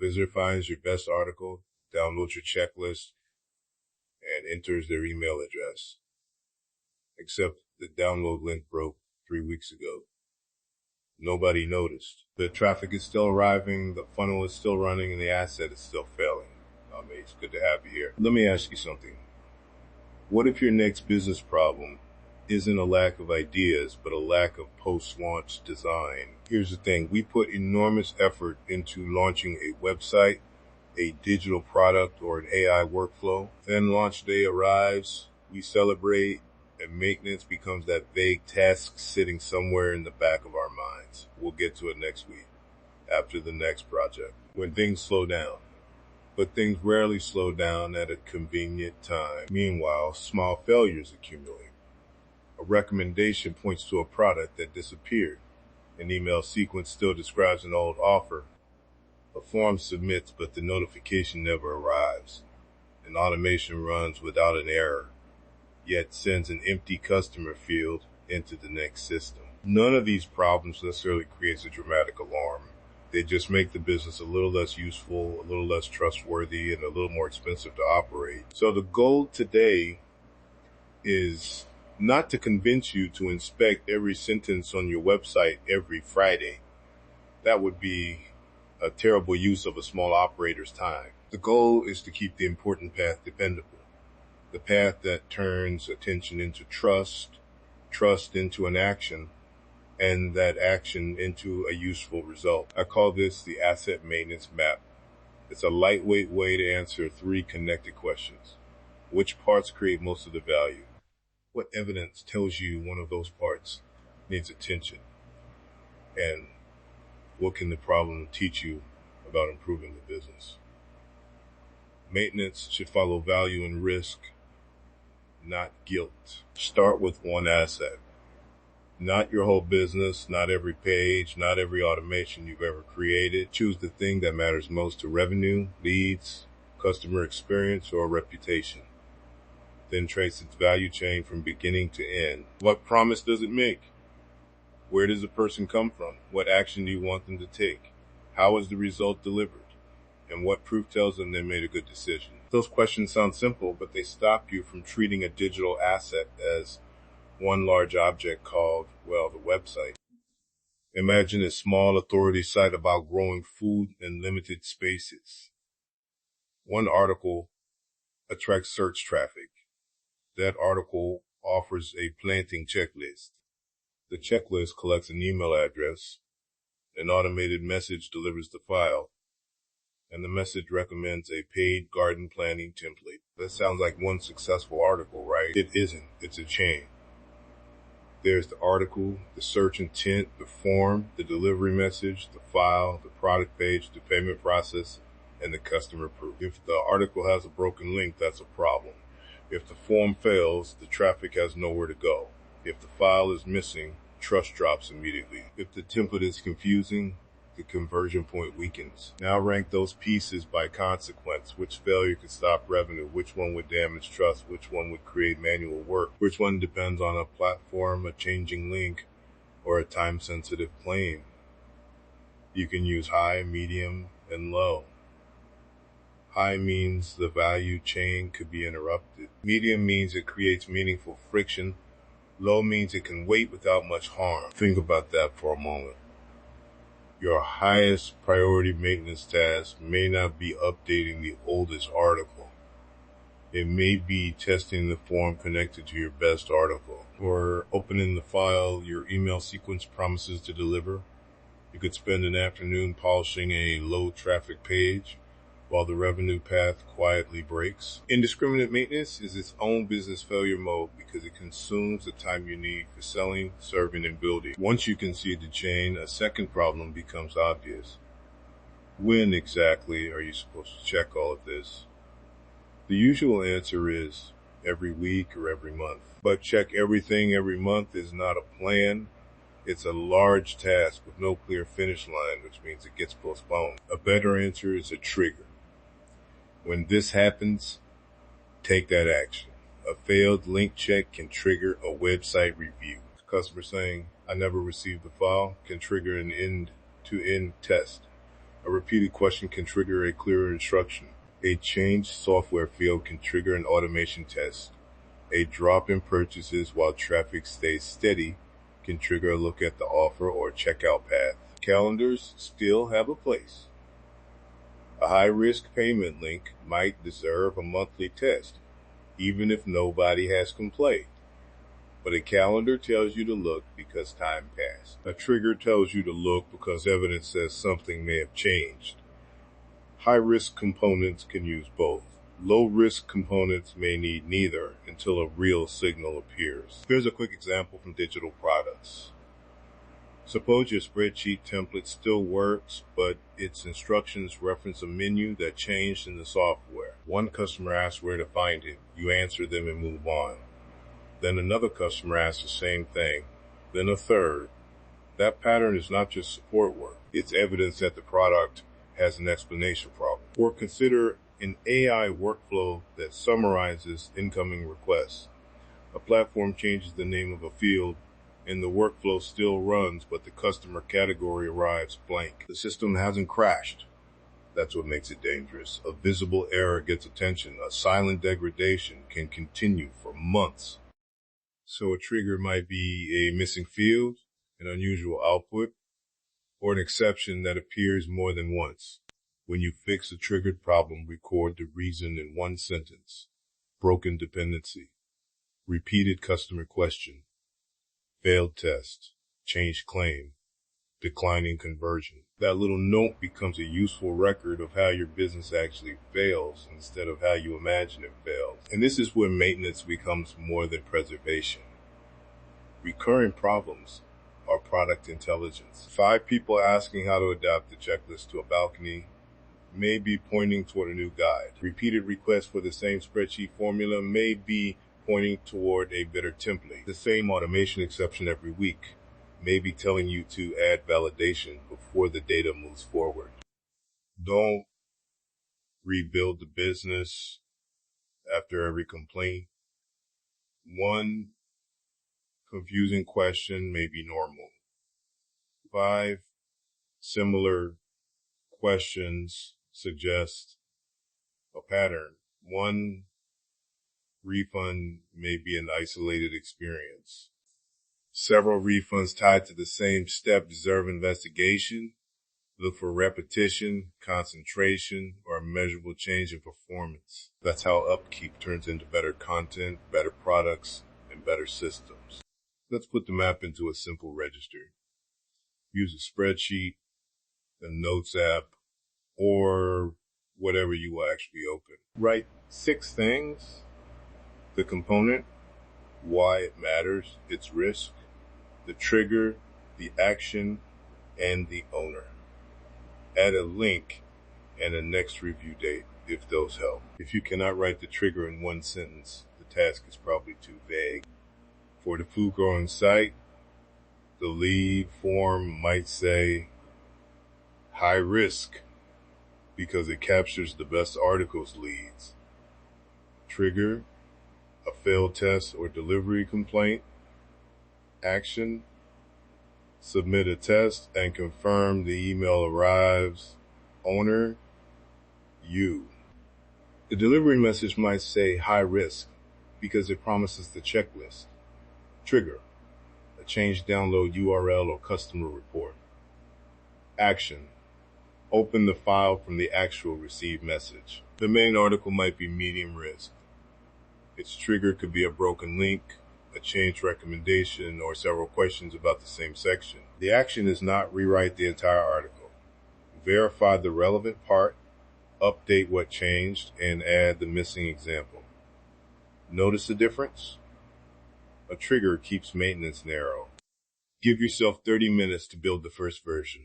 visitor finds your best article, downloads your checklist, and enters their email address. Except the download link broke 3 weeks ago. Nobody noticed. The traffic is still arriving, the funnel is still running, and the asset is still failing. Mate, it's good to have you here. Let me ask you something. What if your next business problem isn't a lack of ideas, but a lack of post-launch design? Here's the thing. We put enormous effort into launching a website, a digital product, or an AI workflow. Then launch day arrives, we celebrate, and maintenance becomes that vague task sitting somewhere in the back of our minds. We'll get to it next week, after the next project, when things slow down. But things rarely slow down at a convenient time. Meanwhile, small failures accumulate. A recommendation points to a product that disappeared. An email sequence still describes an old offer. A form submits, but the notification never arrives. An automation runs without an error, yet sends an empty customer field into the next system. None of these problems necessarily creates a dramatic alarm. They just make the business a little less useful, a little less trustworthy, and a little more expensive to operate. So the goal today is not to convince you to inspect every sentence on your website every Friday. That would be a terrible use of a small operator's time. The goal is to keep the important path dependable. The path that turns attention into trust, trust into an action, and that action into a useful result. I call this the asset maintenance map. It's a lightweight way to answer 3 connected questions. Which parts create most of the value? What evidence tells you one of those parts needs attention? And what can the problem teach you about improving the business? Maintenance should follow value and risk, not guilt. Start with one asset. Not your whole business, not every page, not every automation you've ever created. Choose the thing that matters most to revenue, leads, customer experience, or reputation. Then trace its value chain from beginning to end. What promise does it make? Where does the person come from? What action do you want them to take? How is the result delivered? And what proof tells them they made a good decision? Those questions sound simple, but they stop you from treating a digital asset as one large object called, well, the website. Imagine a small authority site about growing food in limited spaces. One article attracts search traffic. That article offers a planting checklist. The checklist collects an email address. An automated message delivers the file. And the message recommends a paid garden planting template. That sounds like one successful article, right? It isn't. It's a chain. There's the article, the search intent, the form, the delivery message, the file, the product page, the payment process, and the customer proof. If the article has a broken link, that's a problem. If the form fails, the traffic has nowhere to go. If the file is missing, trust drops immediately. If the template is confusing, the conversion point weakens. Now rank those pieces by consequence. Which failure could stop revenue? Which one would damage trust? Which one would create manual work? Which one depends on a platform, a changing link, or a time-sensitive claim? You can use high, medium, and low. High means the value chain could be interrupted. Medium means it creates meaningful friction. Low means it can wait without much harm. Think about that for a moment. Your highest priority maintenance task may not be updating the oldest article. It may be testing the form connected to your best article, or opening the file your email sequence promises to deliver. You could spend an afternoon polishing a low traffic page while the revenue path quietly breaks. Indiscriminate maintenance is its own business failure mode because it consumes the time you need for selling, serving, and building. Once you concede the chain, a second problem becomes obvious. When exactly are you supposed to check all of this? The usual answer is every week or every month. But check everything every month is not a plan. It's a large task with no clear finish line, which means it gets postponed. A better answer is a trigger. When this happens, take that action. A failed link check can trigger a website review. The customer saying, I never received the file, can trigger an end-to-end test. A repeated question can trigger a clearer instruction. A changed software field can trigger an automation test. A drop in purchases while traffic stays steady can trigger a look at the offer or checkout path. Calendars still have a place. A high-risk payment link might deserve a monthly test, even if nobody has complained. But a calendar tells you to look because time passed. A trigger tells you to look because evidence says something may have changed. High-risk components can use both. Low-risk components may need neither until a real signal appears. Here's a quick example from digital products. Suppose your spreadsheet template still works, but its instructions reference a menu that changed in the software. One customer asks where to find it. You answer them and move on. Then another customer asks the same thing. Then a third. That pattern is not just support work. It's evidence that the product has an explanation problem. Or consider an AI workflow that summarizes incoming requests. A platform changes the name of a field, and the workflow still runs, but the customer category arrives blank. The system hasn't crashed. That's what makes it dangerous. A visible error gets attention. A silent degradation can continue for months. So a trigger might be a missing field, an unusual output, or an exception that appears more than once. When you fix a triggered problem, record the reason in one sentence. Broken dependency. Repeated customer question. Failed test. Changed claim. Declining conversion. That little note becomes a useful record of how your business actually fails instead of how you imagine it fails. And this is where maintenance becomes more than preservation. Recurring problems are product intelligence. 5 people asking how to adapt the checklist to a balcony may be pointing toward a new guide. Repeated requests for the same spreadsheet formula may be pointing toward a better template. The same automation exception every week may be telling you to add validation before the data moves forward. Don't rebuild the business after every complaint. One confusing question may be normal. 5 similar questions suggest a pattern. 1 refund may be an isolated experience. Several refunds tied to the same step deserve investigation. Look for repetition, concentration, or a measurable change in performance. That's how upkeep turns into better content, better products, and better systems. Let's put the map into a simple register. Use a spreadsheet, a notes app, or whatever you will actually open. Write 6 things: the component, why it matters, its risk, the trigger, the action, and the owner. Add a link and a next review date if those help. If you cannot write the trigger in one sentence, the task is probably too vague. For the food growing site, the lead form might say high risk because it captures the best articles leads. Trigger, a failed test or delivery complaint. Action, submit a test and confirm the email arrives. Owner, you. The delivery message might say high risk because it promises the checklist. Trigger, a change download URL or customer report. Action, open the file from the actual received message. The main article might be medium risk. Its trigger could be a broken link, a change recommendation, or several questions about the same section. The action is not rewrite the entire article. Verify the relevant part, update what changed, and add the missing example. Notice the difference? A trigger keeps maintenance narrow. Give yourself 30 minutes to build the first version.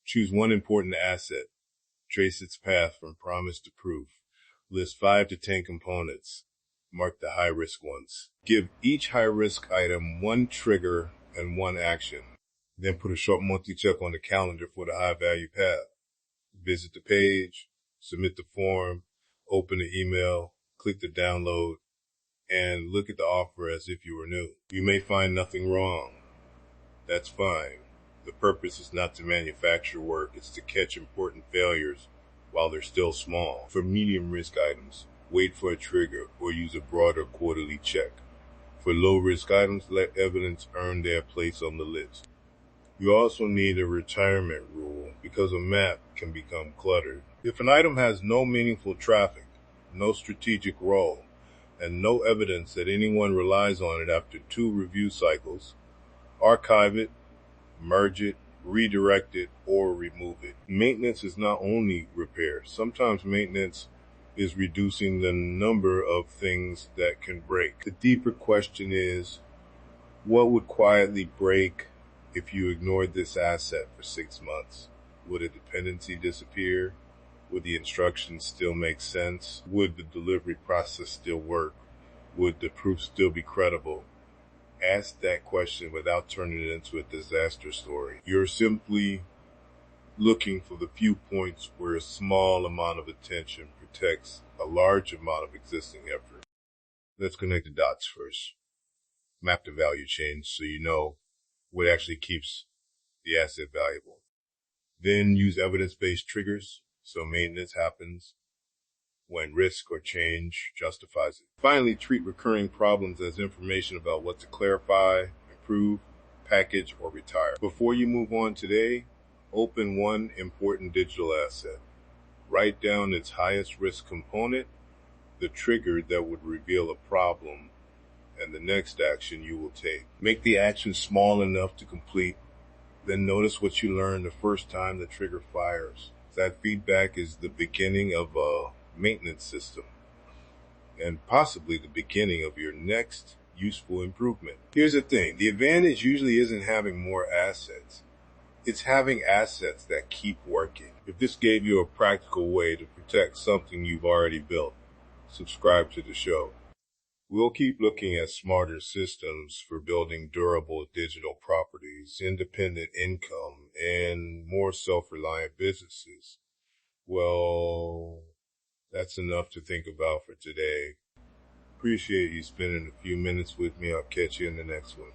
Choose one important asset. Trace its path from promise to proof. List 5 to 10 components. Mark the high-risk ones. Give each high-risk item one trigger and one action. Then put a short monthly check on the calendar for the high-value path. Visit the page, submit the form, open the email, click the download, and look at the offer as if you were new. You may find nothing wrong. That's fine. The purpose is not to manufacture work, it's to catch important failures while they're still small. For medium risk items, wait for a trigger or use a broader quarterly check. For low risk items, let evidence earn their place on the list. You also need a retirement rule because a map can become cluttered. If an item has no meaningful traffic, no strategic role, and no evidence that anyone relies on it after 2 review cycles, archive it, merge it, redirect it, or remove it. Maintenance is not only repair. Sometimes maintenance is reducing the number of things that can break. The deeper question is, what would quietly break if you ignored this asset for 6 months? Would a dependency disappear? Would the instructions still make sense? Would the delivery process still work? Would the proof still be credible? Ask that question without turning it into a disaster story. You're simply looking for the few points where a small amount of attention protects a large amount of existing effort. Let's connect the dots first. Map the value chain so you know what actually keeps the asset valuable. Then use evidence-based triggers so maintenance happens when risk or change justifies it. Finally, treat recurring problems as information about what to clarify, improve, package, or retire. Before you move on today, open one important digital asset. Write down its highest risk component, the trigger that would reveal a problem, and the next action you will take. Make the action small enough to complete, then notice what you learned the first time the trigger fires. That feedback is the beginning of a maintenance system and possibly the beginning of your next useful improvement. Here's the thing, the advantage usually isn't having more assets. It's having assets that keep working. If this gave you a practical way to protect something you've already built, subscribe to the show. We'll keep looking at smarter systems for building durable digital properties, independent income, and more self-reliant businesses. Well, that's enough to think about for today. Appreciate you spending a few minutes with me. I'll catch you in the next one.